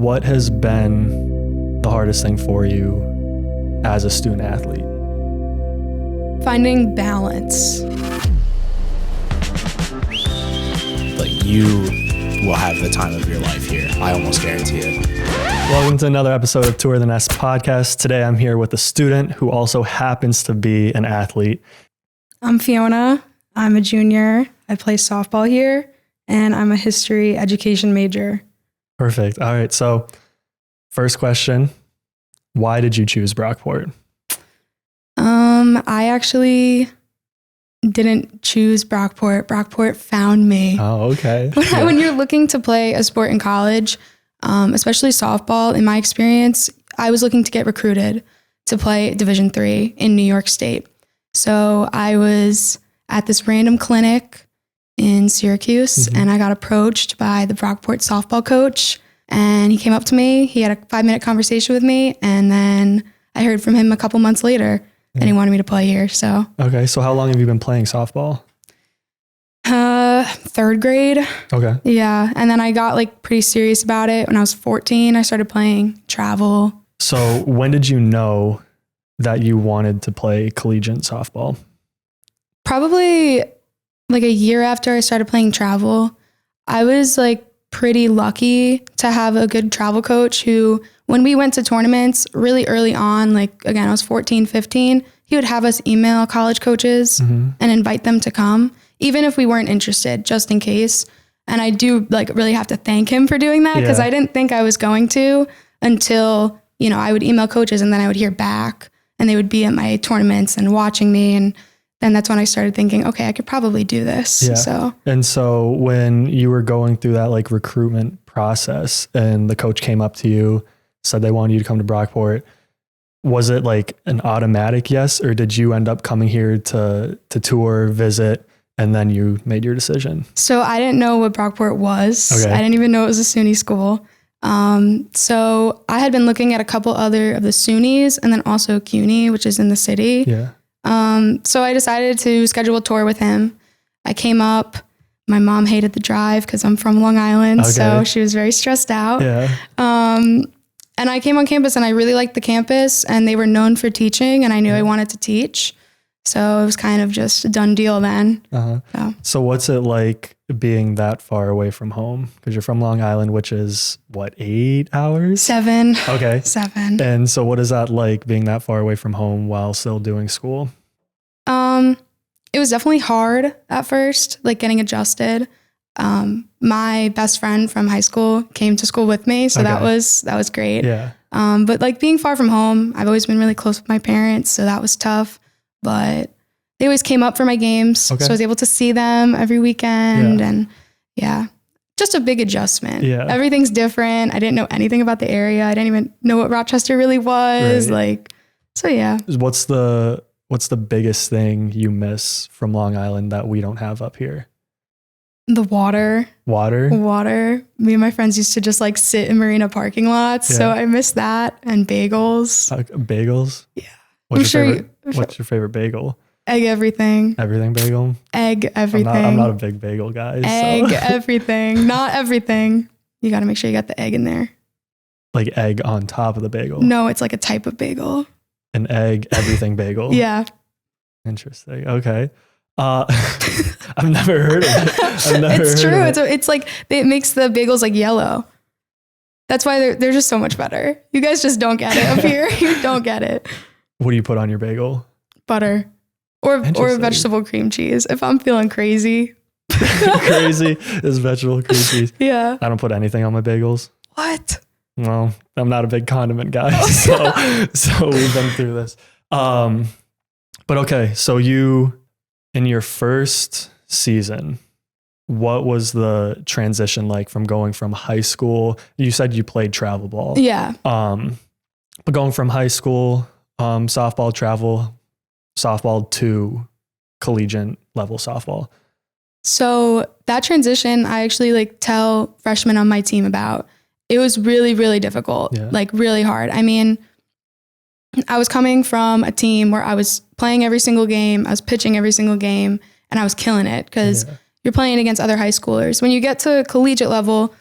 What has been the hardest thing for you as a student athlete? Finding balance. Like, you will have the time of your life here. I almost guarantee it. Welcome to another episode of Tour the Nest podcast. Today I'm here with a student who also happens to be an athlete. I'm Fiona. I'm a junior. I play softball here, and I'm a history education major. Perfect. All right. So first question, why did you choose Brockport? I actually didn't choose Brockport. Brockport found me. Oh, okay. When you're looking to play a sport in college, especially softball, in my experience, I was looking to get recruited to play Division III in New York State. So I was at this random clinic in Syracuse, and I got approached by the Brockport softball coach, and he came up to me. He had a 5-minute conversation with me, and then I heard from him a couple months later, and he wanted me to play here. So Okay. So how long have you been playing softball? third grade. Okay. Yeah. And then I got pretty serious about it when I was 14. I started playing travel. So when did you know that you wanted to play collegiate softball? Probably a year after I started playing travel. I was pretty lucky to have a good travel coach who, when we went to tournaments really early on, again, I was 14, 15, he would have us email college coaches and invite them to come, even if we weren't interested, just in case. And I do really have to thank him for doing that, because I didn't think I was going to until, I would email coaches and then I would hear back and they would be at my tournaments and watching me. And then that's when I started thinking, okay, I could probably do this. Yeah. So when you were going through that recruitment process and the coach came up to you, said they wanted you to come to Brockport, was it an automatic yes, or did you end up coming here to tour, visit, and then you made your decision? So I didn't know what Brockport was. Okay. I didn't even know it was a SUNY school. So I had been looking at a couple other of the SUNYs and then also CUNY, which is in the city. Yeah. So I decided to schedule a tour with him. I came up. My mom hated the drive because I'm from Long Island, so she was very stressed out. Yeah. And I came on campus and I really liked the campus, and they were known for teaching, and I knew I wanted to teach. So it was kind of just a done deal then. So what's it like being that far away from home? Because you're from Long Island, which is 8 hours? 7. Okay. 7. And so what is that like, being that far away from home while still doing school? It was definitely hard at first, getting adjusted. My best friend from high school came to school with me, so that was great. Yeah. But being far from home, I've always been really close with my parents, so that was tough. But they always came up for my games, so I was able to see them every weekend, and just a big adjustment. Yeah. Everything's different. I didn't know anything about the area. I didn't even know what Rochester really was. Right. So yeah. What's the biggest thing you miss from Long Island that we don't have up here? The water. Water? Me and my friends used to just sit in marina parking lots. So I miss that, and bagels. Bagels? Yeah. What's your favorite bagel? Egg everything. Everything bagel? Egg everything. I'm not a big bagel guy. Egg everything. Not everything. You got to make sure you got the egg in there. Egg on top of the bagel? No, it's a type of bagel. An egg everything bagel? Yeah. Interesting. Okay. I've never heard of it. It's true. It's it makes the bagels yellow. That's why they're just so much better. You guys just don't get it up here. You don't get it. What do you put on your bagel? Butter or vegetable cream cheese if I'm feeling crazy. Crazy is vegetable cream cheese. Yeah. I don't put anything on my bagels. What? Well, I'm not a big condiment guy, so we've been through this. But okay, so in your first season, what was the transition like from going from high school? You said you played travel ball. Yeah. But going from high school, softball, travel, softball to collegiate level softball. So that transition, I actually tell freshmen on my team about. It was really, really difficult, really hard. I mean, I was coming from a team where I was playing every single game, I was pitching every single game, and I was killing it because you're playing against other high schoolers. When you get to collegiate level,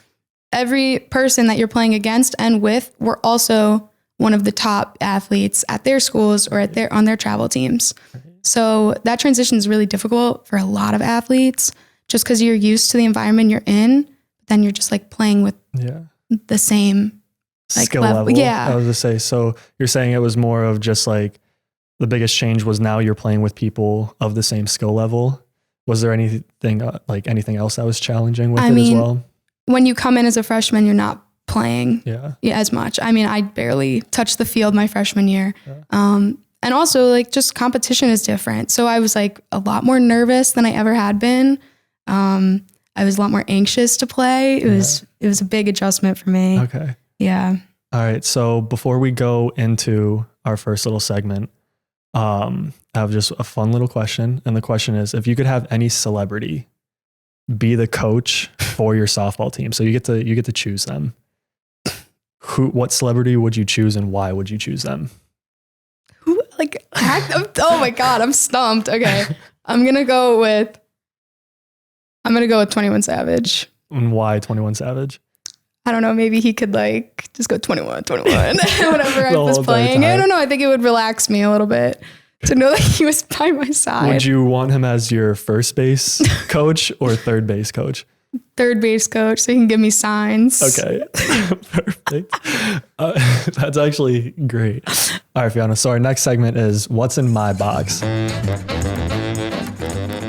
every person that you're playing against and with were also one of the top athletes at their schools or on their travel teams. So that transition is really difficult for a lot of athletes just because you're used to the environment you're in, but then you're just like playing with the same like skill level. Yeah. I was gonna say, so you're saying it was more of just like the biggest change was now you're playing with people of the same skill level. Was there anything anything else that was challenging with it as well? When you come in as a freshman, you're not playing as much. I mean, I barely touched the field my freshman year. Yeah. And also like just competition is different. So I was like a lot more nervous than I ever had been. I was a lot more anxious to play. It was a big adjustment for me. Okay. Yeah. All right. So before we go into our first little segment, I have just a fun little question. And the question is, if you could have any celebrity be the coach for your softball team, so you get to choose them. What celebrity would you choose and why would you choose them? Oh my God, I'm stumped. Okay. I'm going to go with 21 Savage. And why 21 Savage? I don't know. Maybe he could like just go 21, whatever I was playing. I don't know. I think it would relax me a little bit to know that he was by my side. Would you want him as your first base coach or third base coach? Third base coach, so he can give me signs. Okay, perfect. That's actually great. All right, Fiona. So our next segment is what's in my box.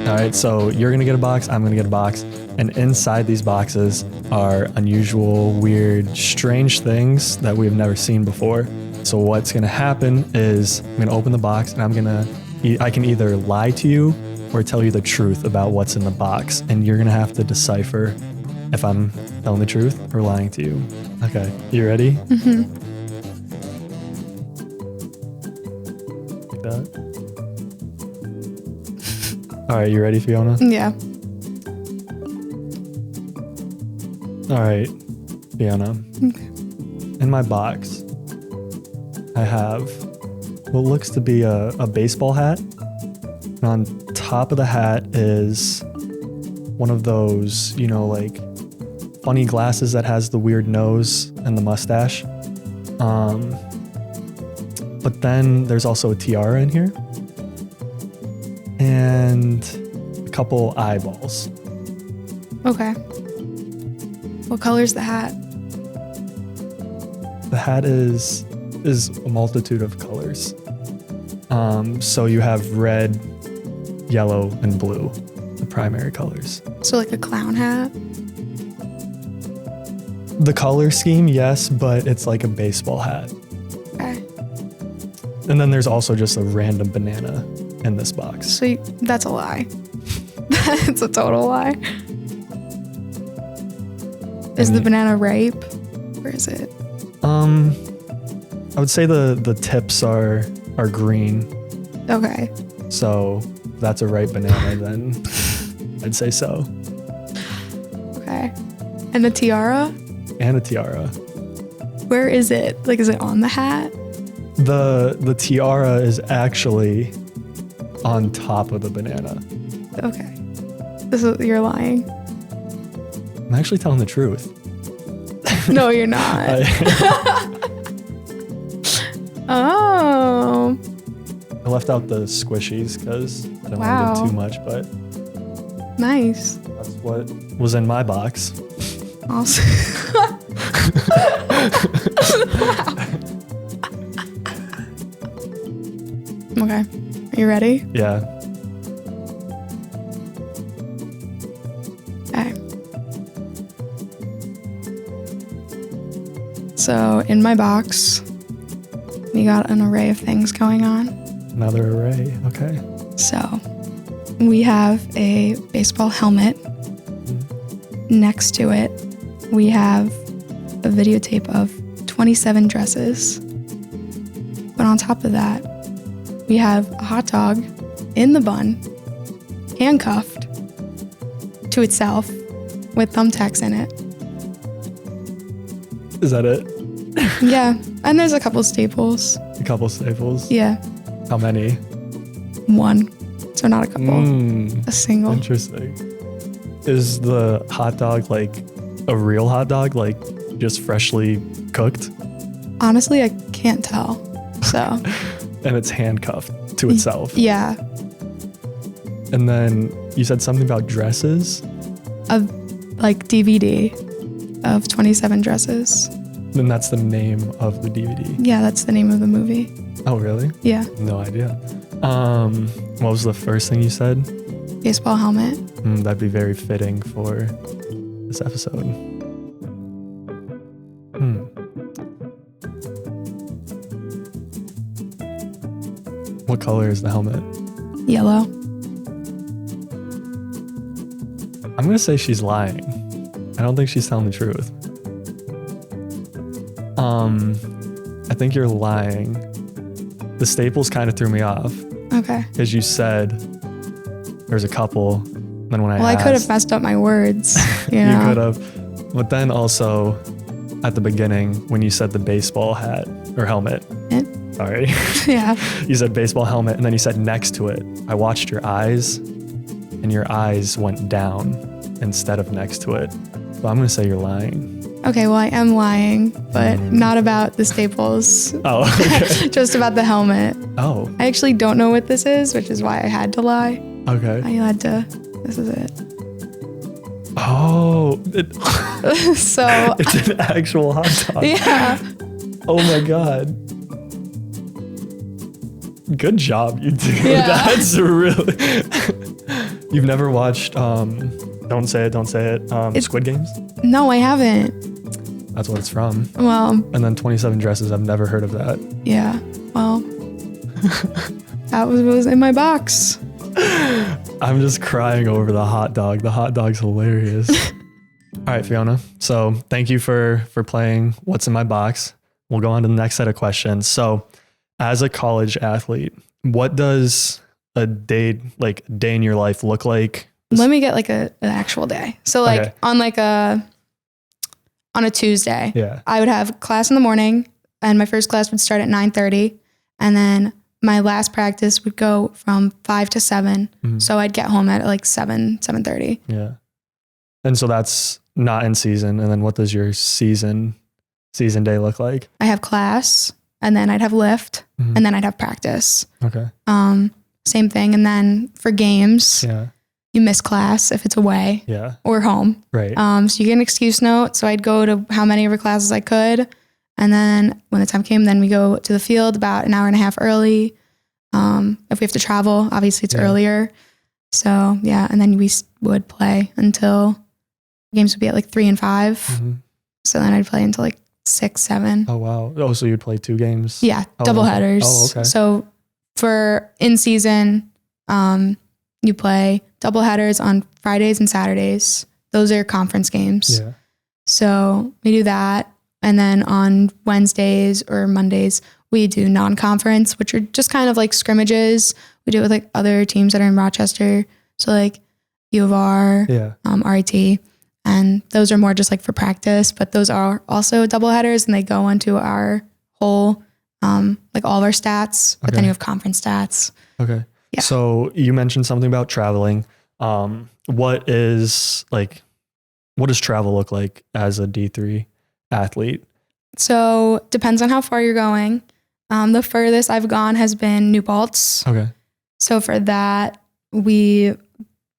All right, so you're gonna get a box, I'm gonna get a box, and inside these boxes are unusual, weird, strange things that we've never seen before. So what's gonna happen is I'm gonna open the box and I can either lie to you or tell you the truth about what's in the box. And you're gonna have to decipher if I'm telling the truth or lying to you. Okay, you ready? Mm-hmm. Like that. All right, you ready, Fiona? Yeah. All right, Fiona. Okay. In my box, I have what looks to be a baseball hat. And on top of the hat is one of those, like funny glasses that has the weird nose and the mustache. But then there's also a tiara in here and a couple eyeballs. Okay. What color's the hat? The hat is a multitude of colors. So you have red, yellow, and blue, the primary colors. So like a clown hat? The color scheme, yes, but it's like a baseball hat. Okay. And then there's also just a random banana in this box. So that's a lie. That's a total lie. Is the banana ripe? Or is it? I would say the tips are green. Okay. So if that's a ripe banana, then I'd say so. Okay. And the tiara? And a tiara. Where is it? Like, is it on the hat? The tiara is actually on top of the banana. Okay. You're lying. I'm actually telling the truth. No, you're not. Oh. I left out the squishies because I don't want to do too much, but nice. That's what was in my box. Awesome. Okay. Are you ready? Yeah. Okay. So in my box, we got an array of things going on. Another array. Okay. So we have a baseball helmet. Next to it, we have a videotape of 27 dresses. But on top of that, we have a hot dog in the bun, handcuffed to itself with thumbtacks in it. Is that it? Yeah. And there's a couple staples. A couple staples? Yeah. How many? One. So not a couple. A single. Interesting. Is the hot dog like a real hot dog, like just freshly cooked? Honestly, I can't tell. So. And it's handcuffed to itself. Yeah. And then you said something about dresses? Of like DVD of 27 dresses. Then that's the name of the DVD. Yeah, that's the name of the movie. Oh, really? Yeah. No idea. What was the first thing you said? Baseball helmet. That'd be very fitting for this episode. What color is the helmet? Yellow. I'm going to say she's lying. I don't think she's telling the truth. I think you're lying. The staples kind of threw me off. Okay. Because you said there's a couple. Then when I could have messed up my words. You know? You could have. But then also at the beginning when you said the baseball hat or helmet. Sorry. Yeah. You said baseball helmet and then you said next to it. I watched your eyes and your eyes went down instead of next to it. So I'm going to say you're lying. Okay, well, I am lying, but not about the staples. Oh, okay. Just about the helmet. Oh. I actually don't know what this is, which is why I had to lie. Okay. I had to. This is it. Oh. So. It's an actual hot dog. Yeah. Oh my God. Good job, you two. Yeah. That's really. You've never watched Don't Say It, Squid Games? No, I haven't. That's what it's from. Well. And then 27 Dresses, I've never heard of that. Yeah. Well. That was in my box. I'm just crying over the hot dog. The hot dog's hilarious. All right, Fiona. So thank you for playing What's in My Box. We'll go on to the next set of questions. So as a college athlete, what does a day in your life look like? Let me get like an actual day. So like Okay. on a Tuesday, Yeah. I would have class in the morning and my first class would start at 9:30 and then my last practice would go from 5 to 7. Mhm. So I'd get home at like 7:30. Yeah. And so that's not in season. And then what does your season day look like? I have class and then I'd have lift Mhm. and then I'd have practice. Okay. Same thing. And then for games, Yeah. you miss class if it's away Yeah. or home. Right. So you get an excuse note. So I'd go to how many of her classes I could. And then when the time came, then we go to the field about an hour and a half early. If we have to travel, obviously it's earlier. So yeah. And then we would play until games would be at like 3 and 5. Mhm. So then I'd play until like 6, 7. Oh, wow. Oh, so you'd play 2 games? Yeah. Oh, Double okay. headers. Oh, okay. So for in season, you play double headers on Fridays and Saturdays. Those are conference games. Yeah. So we do that. And then on Wednesdays or Mondays, we do non-conference, which are just kind of like scrimmages. We do it with like other teams that are in Rochester. So like U of R, Yeah. RIT. And those are more just like for practice, but those are also double headers and they go into our whole, like all of our stats, but then Okay. you have conference stats. Okay. Yeah. So you mentioned something about traveling. What does travel look like as a D3 athlete? So depends on how far you're going. The furthest I've gone has been New Paltz. Okay. So for that, we,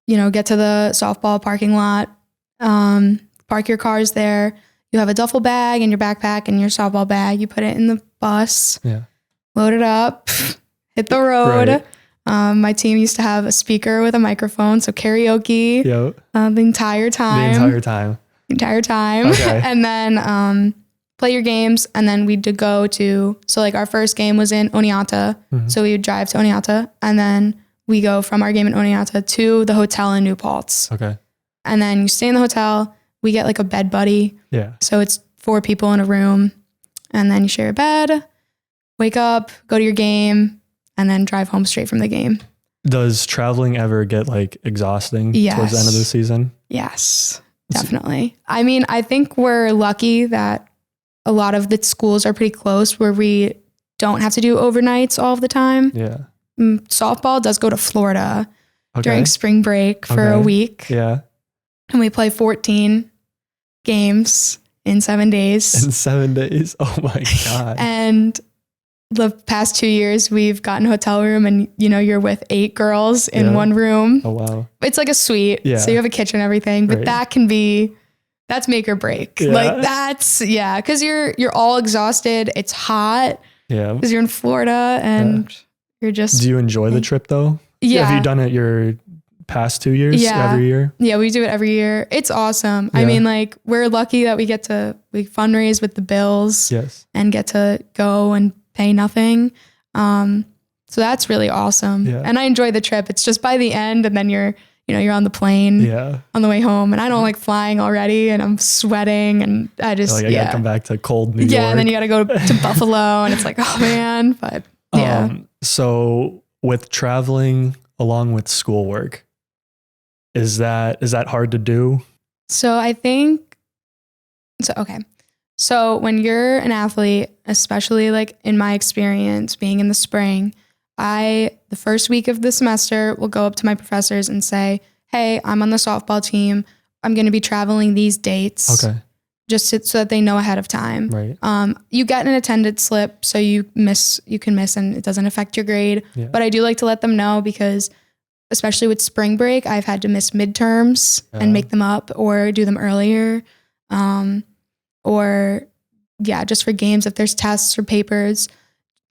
get to the softball parking lot, park your cars there. You have a duffel bag and your backpack and your softball bag. You put it in the bus, Yeah. load it up, hit the road. Right. My team used to have a speaker with a microphone, so karaoke Yep. the entire time. The entire time. Okay. And then play your games. And then we'd go to, so like our first game was in Oneonta. Mhm. So we would drive to Oneonta and then we go from our game in Oneonta to the hotel in New Paltz. Okay. And then you stay in the hotel. We get like a bed buddy. Yeah. So it's 4 people in a room and then you share a bed, wake up, go to your game, and then drive home straight from the game. Does traveling ever get like exhausting towards the end of the season? Yes, definitely. I mean, I think we're lucky that a lot of the schools are pretty close where we don't have to do overnights all of the time. Yeah. Softball does go to Florida Okay. during spring break for a Okay. week. Yeah. And we play 14 games in 7 days. In 7 days. Oh my God. And the past 2 years we've gotten a hotel room and you're with 8 girls in one room. Oh wow. It's like a suite. Yeah. So you have a kitchen and everything, but that's make or break. Yeah. Like cause you're all exhausted. It's hot. Yeah. Cause you're in Florida and you're just. Do you enjoy the trip though? Yeah. Have you done it your past 2 years every year? Yeah, we do it every year. It's awesome. Yeah. I mean, like we're lucky that we fundraise with the bills and get to go and pay nothing. So that's really awesome. Yeah. And I enjoy the trip. It's just by the end and then you're on the plane on the way home, and I don't like flying already and I'm sweating and I just, I gotta come back to cold New York. Yeah. And then you got to go to Buffalo and it's like, oh man, but yeah. So with traveling along with schoolwork, is that hard to do? So I think, So when you're an athlete, especially like in my experience being in the spring, the first week of the semester will go up to my professors and say, hey, I'm on the softball team. I'm going to be traveling these dates. Okay. Just so that they know ahead of time. Right. You get an attendance slip, so you can miss and it doesn't affect your grade. Yeah. But I do like to let them know because especially with spring break, I've had to miss midterms and make them up or do them earlier. Just for games, if there's tests or papers,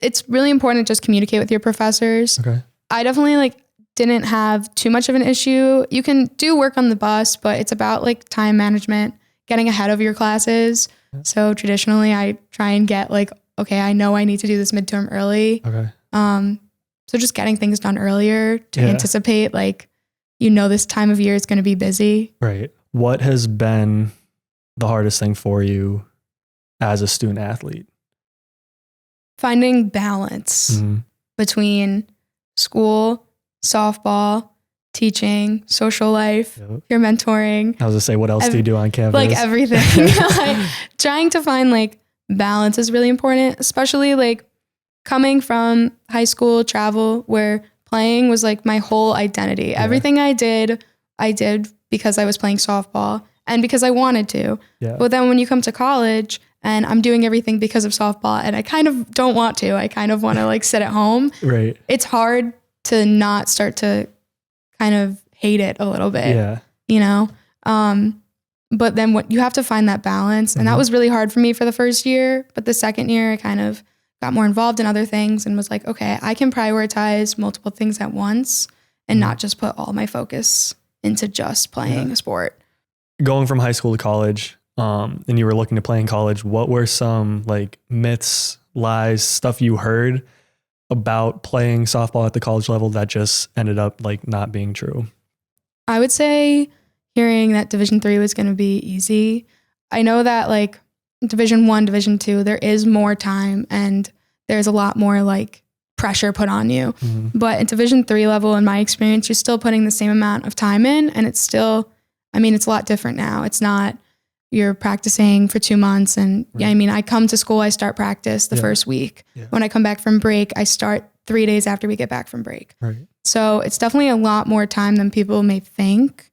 it's really important to just communicate with your professors. Okay. I definitely didn't have too much of an issue. You can do work on the bus, but it's about time management, getting ahead of your classes. Yeah. So traditionally I try and get I know I need to do this midterm early. Okay. So just getting things done earlier to anticipate, this time of year is going to be busy. Right. What has been the hardest thing for you as a student athlete? Finding balance between school, softball, teaching, social life, your mentoring. I was gonna say, what else do you do on campus? Everything. Trying to find balance is really important, especially coming from high school travel where playing was my whole identity. Yeah. Everything I did because I was playing softball and because I wanted to. Yeah. But then when you come to college and I'm doing everything because of softball and I kind of don't want to, I kind of want to sit at home. Right. It's hard to not start to kind of hate it a little bit. Yeah. But then you have to find that balance. And that was really hard for me for the first year. But the second year I kind of got more involved in other things and was like, okay, I can prioritize multiple things at once and not just put all my focus into just playing a sport. Going from high school to college, and you were looking to play in college, what were some myths, lies, stuff you heard about playing softball at the college level that just ended up not being true? I would say hearing that Division III was going to be easy. I know that Division I, Division II, there is more time and there's a lot more pressure put on you. Mm-hmm. But at Division III level, in my experience, you're still putting the same amount of time in, and it's still, it's a lot different now. It's not you're practicing for 2 months and I come to school, I start practice the first week. Yeah. When I come back from break, I start 3 days after we get back from break. Right. So it's definitely a lot more time than people may think.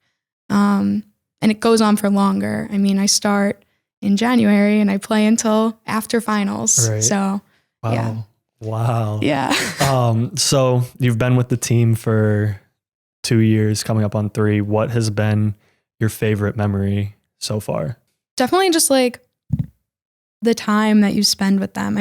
And it goes on for longer. I start in January and I play until after finals. Right. So, Wow. Yeah. So you've been with the team for 2 years, coming up on 3. What has been your favorite memory so far? Definitely just the time that you spend with them.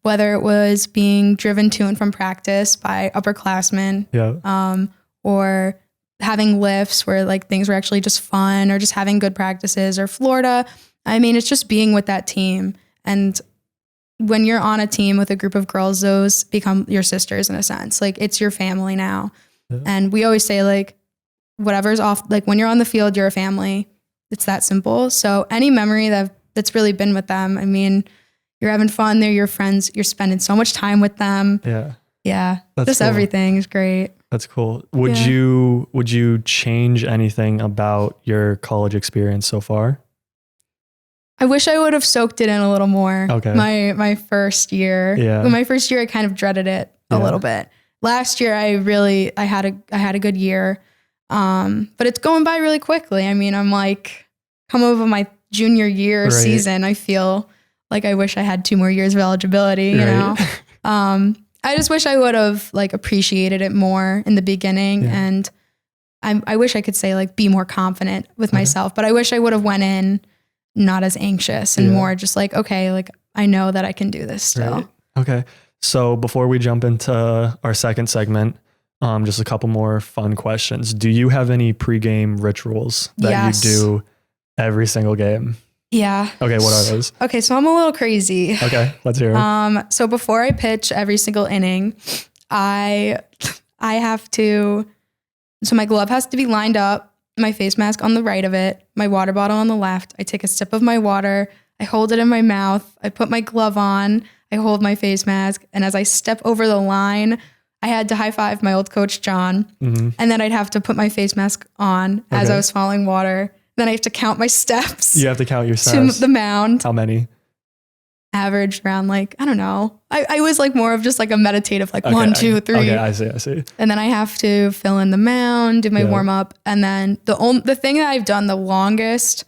Whether it was being driven to and from practice by upperclassmen, or having lifts where things were actually just fun, or just having good practices, or Florida. It's just being with that team. And when you're on a team with a group of girls, those become your sisters in a sense. It's your family now. Yeah. And we always say whatever's off, when you're on the field, you're a family. It's that simple. So any memory that's really been with them, you're having fun. They're your friends. You're spending so much time with them. Yeah. Yeah. That's just cool. Everything is great. That's cool. Would you change anything about your college experience so far? I wish I would have soaked it in a little more. Okay. My first year. Yeah. My first year, I kind of dreaded it a little bit. Last year, I had a good year. But it's going by really quickly. I'm come over my junior year Right. season, I feel like I wish I had 2 more years of eligibility, you know? I just wish I would have like appreciated it more in the beginning. Yeah. And I wish I could say like, be more confident with myself, but I wish I would have went in not as anxious and more just like, okay, like I know that I can do this still. Right. Okay. So before we jump into our second segment, just a couple more fun questions. Do you have any pregame rituals that Yes. you do every single game? Yeah. Okay. What are those? Okay. So I'm a little crazy. Okay. Let's hear it. So before I pitch every single inning, I have to, so my glove has to be lined up, my face mask on the right of it, my water bottle on the left. I take a sip of my water. I hold it in my mouth. I put my glove on. I hold my face mask. And as I step over the line, I had to high five my old coach, John. And then I'd have to put my face mask on as I was falling water. Then I have to count my steps. You have to count your steps. To the mound. How many? Average around like, I don't know. I was like more of just like a meditative, like 1, 2, 3. Okay, I see. And then I have to fill in the mound, do my warm up. And then the thing that I've done the longest,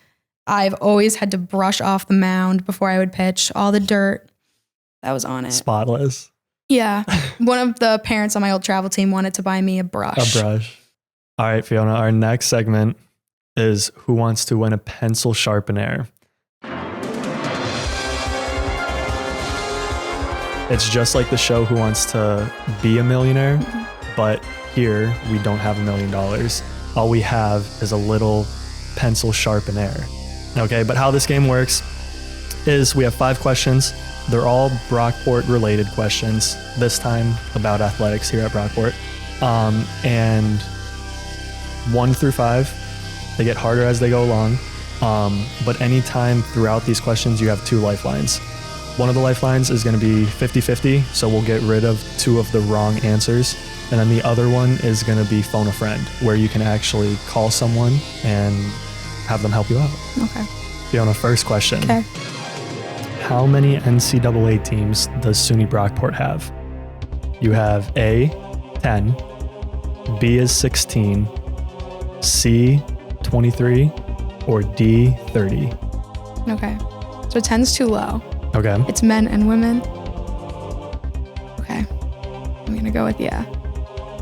I've always had to brush off the mound before I would pitch, all the dirt that was on it. Spotless. Yeah. One of the parents on my old travel team wanted to buy me a brush. A brush. All right, Fiona, our next segment is Who Wants to Win a Pencil Sharpen-aire? It's just like the show Who Wants to Be a Millionaire, but here we don't have $1 million. All we have is a little pencil sharpen-aire. Okay, but how this game works is we have 5 questions. They're all Brockport related questions, this time about athletics here at Brockport. And 1 through 5, they get harder as they go along. But anytime throughout these questions, you have 2 lifelines. One of the lifelines is going to be 50-50, so we'll get rid of 2 of the wrong answers. And then the other one is going to be phone a friend, where you can actually call someone and have them help you out. Okay. Fiona, first question. Okay. How many NCAA teams does SUNY Brockport have? You have A, 10, B is 16, C, 23, or D, 30. Okay. So 10's too low. Okay. It's men and women. Okay. I'm going to go with yeah.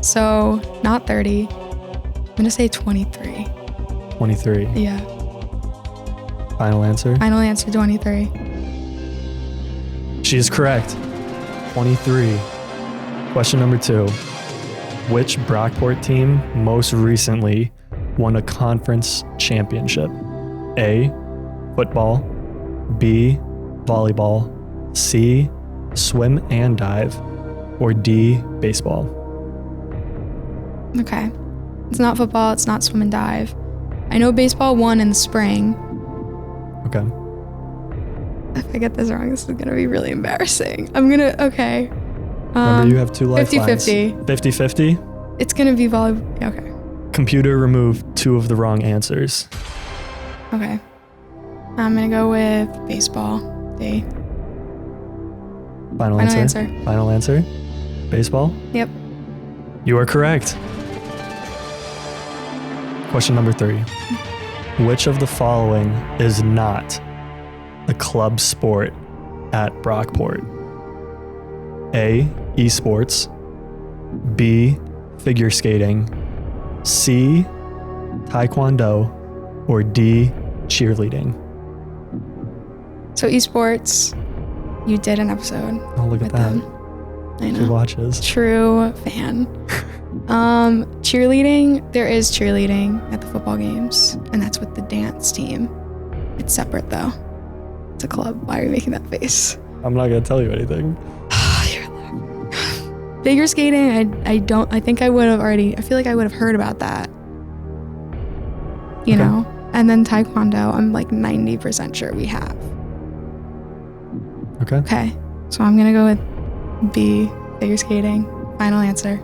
So not 30. I'm going to say 23. 23. Yeah. Final answer? Final answer 23. She is correct. 23. Question number 2. Which Brockport team most recently won a conference championship? A, football, B, volleyball, C, swim and dive, or D, baseball? Okay. It's not football. It's not swim and dive. I know baseball won in the spring. Okay. If I get this wrong, this is going to be really embarrassing. Okay. Remember, you have 2 lifelines. 50-50. 50-50? It's going to be volleyball. Okay. Computer removed 2 of the wrong answers. Okay. I'm going to go with baseball. D. Final answer? Final answer? Baseball? Yep. You are correct. Question number 3. Which of the following is not a club sport at Brockport? A, esports, B, figure skating, C, taekwondo, or D, cheerleading? So esports, you did an episode. Oh, look at with that. them. I She know. watches. True fan. Cheerleading, there is cheerleading at the football games, and that's with the dance team. It's separate though. It's a club. Why are you making that face? I'm not going to tell you anything. Figure skating, I think I would have already, I feel like I would have heard about that. You know? And then taekwondo, I'm like 90% sure we have. Okay. Okay. So I'm going to go with B, figure skating. Final answer.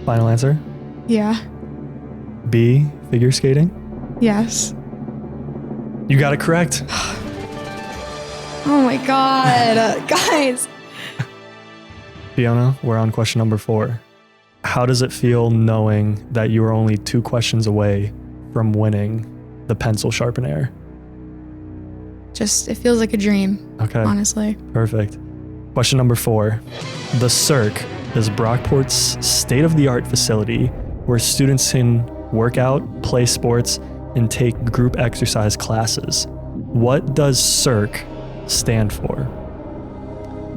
Final answer? Yeah. B, figure skating? Yes. You got it correct. Oh my God. Guys. Fiona, we're on question number 4. How does it feel knowing that you are only 2 questions away from winning the Pencil Sharpen-aire? Just, it feels like a dream, Okay, honestly. perfect. Question number 4. The Cirque is Brockport's state-of-the-art facility where students can work out, play sports, and take group exercise classes. What does Cirque stand for?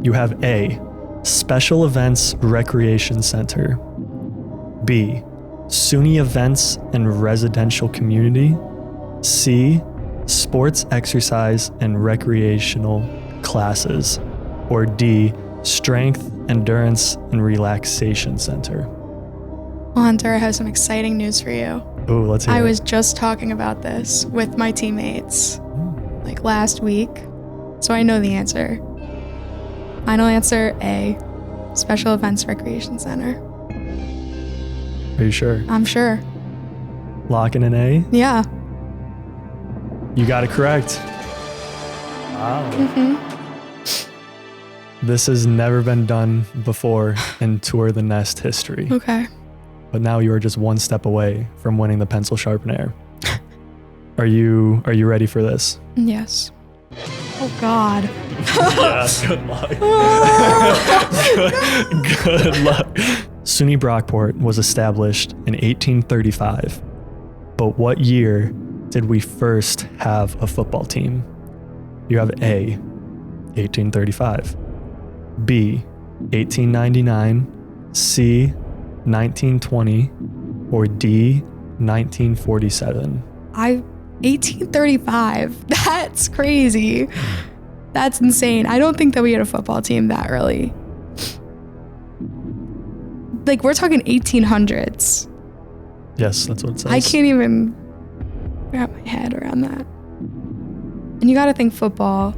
You have A, Special Events Recreation Center, B, SUNY Events and Residential Community, C, Sports Exercise and Recreational Classes, or D, Strength, Endurance, and Relaxation Center. Well, Hunter, I have some exciting news for you. Ooh, let's hear I it. was just talking about this with my teammates like last week, so I know the answer. Final answer, A, Special Events Recreation Center. Are you sure? I'm sure. Locking in A? Yeah. You got it correct. Wow. This has never been done before in Tour the Nest history. Okay. But now you are just one step away from winning the Pencil Sharpen-aire. Are you ready for this? Yes. Oh God. Yeah, good luck. Good luck. SUNY Brockport was established in 1835. But what year did we first have a football team? You have A, 1835, B, 1899, C, 1920, or D, 1947. 1835. That's crazy. That's insane. I don't think that we had a football team that early. Like, we're talking 1800s. Yes, that's what it says. I can't even wrap my head around that. And you gotta think football.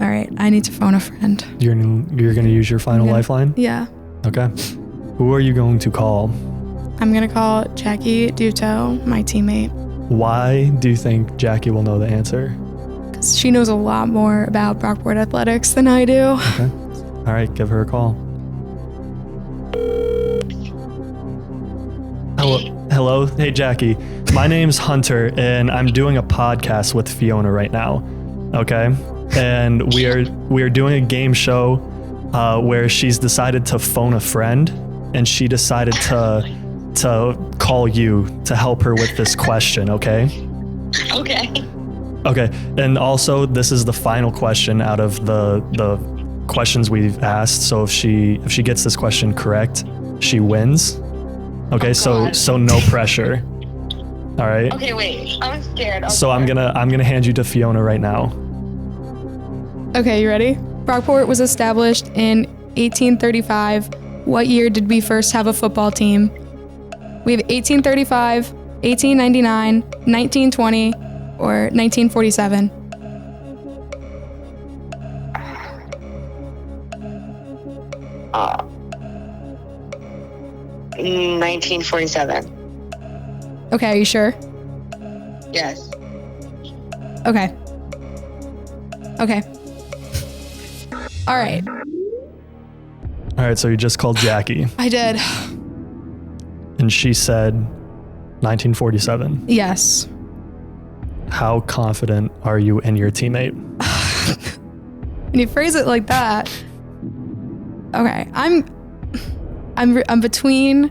All right, I need to phone a friend. You're gonna use your final lifeline? Yeah. Okay. Who are you going to call? I'm gonna call Jackie Duto, my teammate. Why do you think Jackie will know the answer? Because she knows a lot more about Brockport athletics than I do. Okay. All right, give her a call. Hello. Hey, Jackie. My name's Hunter, and I'm doing a podcast with Fiona right now. Okay, and we are doing a game show where she's decided to phone a friend, and she decided to call you to help her with this question. Okay. Okay, and also this is the final question out of the questions we've asked. So if she gets this question correct, she wins. Okay, so no pressure. All right. Okay, wait. I'm scared. So I'm gonna hand you to Fiona right now. Okay, you ready? Brockport was established in 1835. What year did we first have a football team? We have 1835, 1899, 1920, or 1947. Uh, 1947. Okay, are you sure? Yes. Okay. Okay. All right. All right, so you just called Jackie, I did. and she said 1947. Yes. How confident are you in your teammate? When you phrase it like that. Okay, I'm between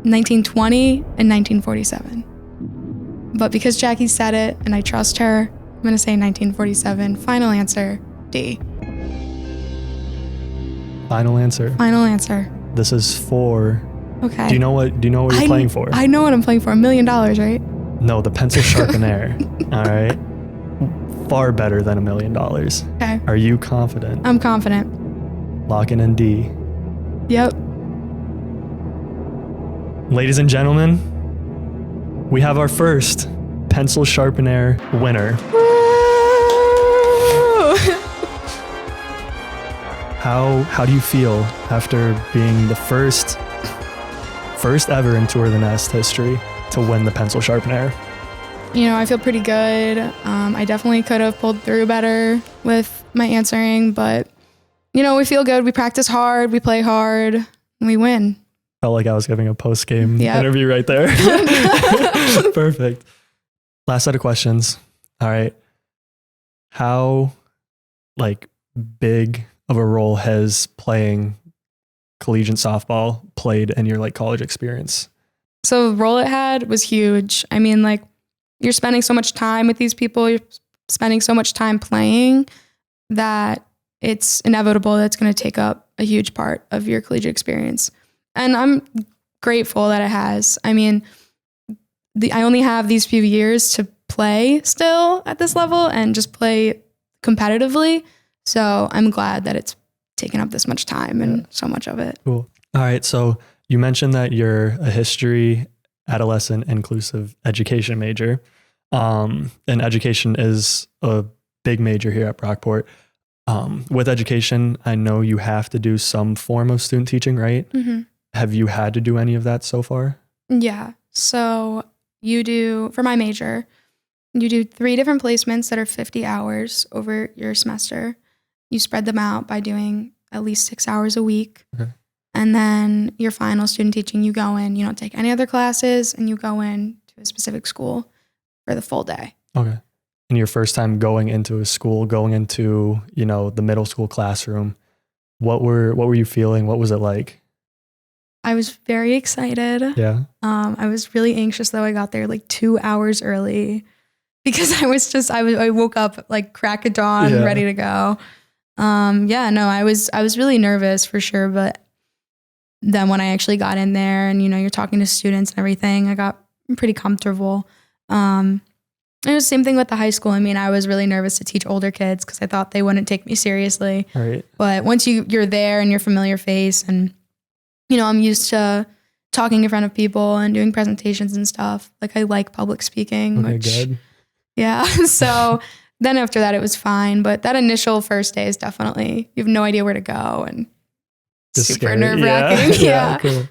1920 and 1947. But because Jackie said it and I trust her, I'm gonna say 1947. Final answer, D. Final answer. Final answer. This is for. Okay. Do you know what you're playing for? I know what I'm playing for. $1 million, right? No, the Pencil Sharpen-aire. All right. Far better than $1 million. Okay. Are you confident? I'm confident. Locking in D. Yep. Ladies and gentlemen, we have our first Pencil Sharpen-aire winner. Woo! How do you feel after being the first ever in Tour the Nest history to win the Pencil Sharpen-aire? You know, I feel pretty good. I definitely could have pulled through better with my answering, but you know, we feel good. We practice hard, we play hard, and we win. Felt like I was giving a post-game Yep. interview right there. Perfect. Last set of questions. All right. How like big of a role has playing collegiate softball played in your like college experience? So the role it had was huge. I mean, like, you're spending so much time with these people, you're spending so much time playing that it's inevitable that's going to take up a huge part of your collegiate experience. And I'm grateful that it has. I mean, I only have these few years to play still at this level and just play competitively. So I'm glad that it's taken up this much time and so much of it. Cool. All right. So you mentioned that you're a history, adolescent, inclusive education major. And education is a big major here at Brockport. With education, I know you have to do some form of student teaching, right? Mm-hmm. Have you had to do any of that so far? Yeah. So you do, for my major, you do 3 different placements that are 50 hours over your semester. You spread them out by doing at least 6 hours a week. Okay. And then your final student teaching, you go in, you don't take any other classes, and you go in to a specific school for the full day. Okay. And your first time going into a school, going into, you know, the middle school classroom, what were you feeling? What was it like? I was very excited. Yeah. I was really anxious though. I got there like 2 hours early because I woke up like crack of dawn, ready to go. I was really nervous for sure. But then when I actually got in there and, you know, you're talking to students and everything, I got pretty comfortable. It was the same thing with the high school. I mean, I was really nervous to teach older kids because I thought they wouldn't take me seriously. Right. But once you're there and you're a familiar face and, you know, I'm used to talking in front of people and doing presentations and stuff. Like, I like public speaking. Okay, good. Yeah. So then after that, it was fine. But that initial first day is definitely, you have no idea where to go and Just super scary. nerve-wracking. Yeah. Cool.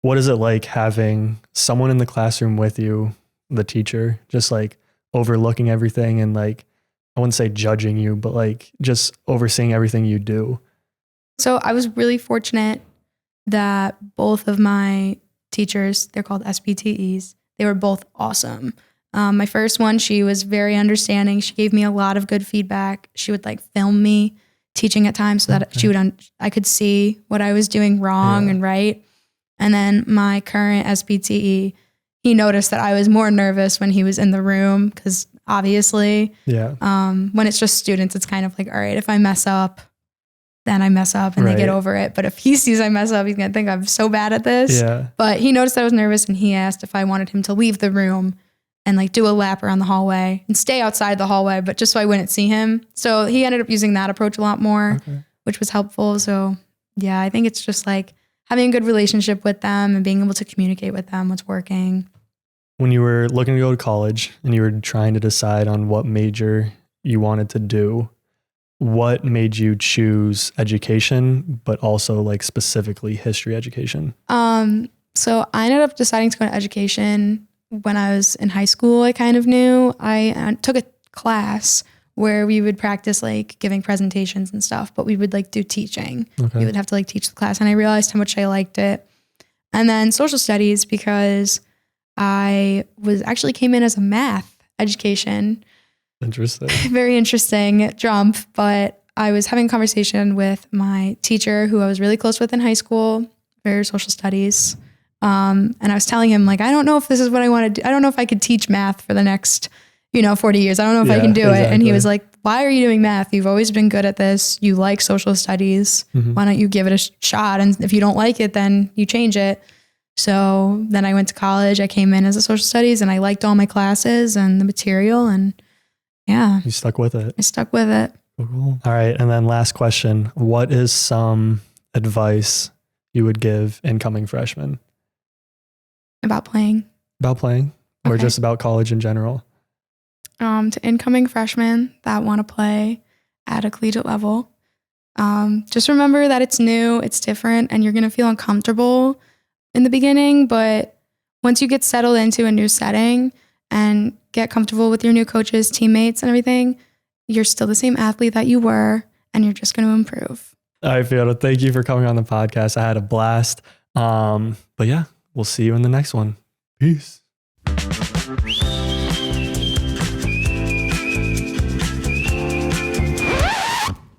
What is it like having someone in the classroom with you, the teacher, just like overlooking everything and like, I wouldn't say judging you, but like just overseeing everything you do? So I was really fortunate that both of my teachers, they're called SBTEs, they were both awesome. My first one, she was very understanding. She gave me a lot of good feedback. She would like film me teaching at times so that I could see what I was doing wrong and right. And then my current SBTE, he noticed that I was more nervous when he was in the room because obviously, when it's just students, it's kind of like, all right, if I mess up, then I mess up and they get over it. But if he sees I mess up, he's going to think I'm so bad at this. Yeah. But he noticed that I was nervous and he asked if I wanted him to leave the room and like do a lap around the hallway and stay outside the hallway, but just so I wouldn't see him. So he ended up using that approach a lot more, which was helpful. So yeah, I think it's just like having a good relationship with them and being able to communicate with them what's working. When you were looking to go to college and you were trying to decide on what major you wanted to do, what made you choose education, but also like specifically history education? So I ended up deciding to go to education when I was in high school. I kind of knew. I took a class where we would practice like giving presentations and stuff, but we would like do teaching. We would have to like teach the class, and I realized how much I liked it. And then social studies, because I came in as a math education. Interesting. Very interesting jump, but I was having a conversation with my teacher who I was really close with in high school for social studies. And I was telling him, like, I don't know if this is what I want to do. I don't know if I could teach math for the next, 40 years. I don't know if I can do it. And he was like, why are you doing math? You've always been good at this. You like social studies. Why don't you give it a shot? And if you don't like it, then you change it. So then I went to college. I came in as a social studies and I liked all my classes and the material, and yeah. You stuck with it. I stuck with it. Cool. All right. And then last question. What is some advice you would give incoming freshmen? About playing? Or just about college in general? To incoming freshmen that want to play at a collegiate level, just remember that it's new, it's different, and you're going to feel uncomfortable in the beginning. But once you get settled into a new setting and get comfortable with your new coaches, teammates, and everything, you're still the same athlete that you were, and you're just going to improve. All right, Fiona, thank you for coming on the podcast. I had a blast. But yeah, we'll see you in the next one. Peace.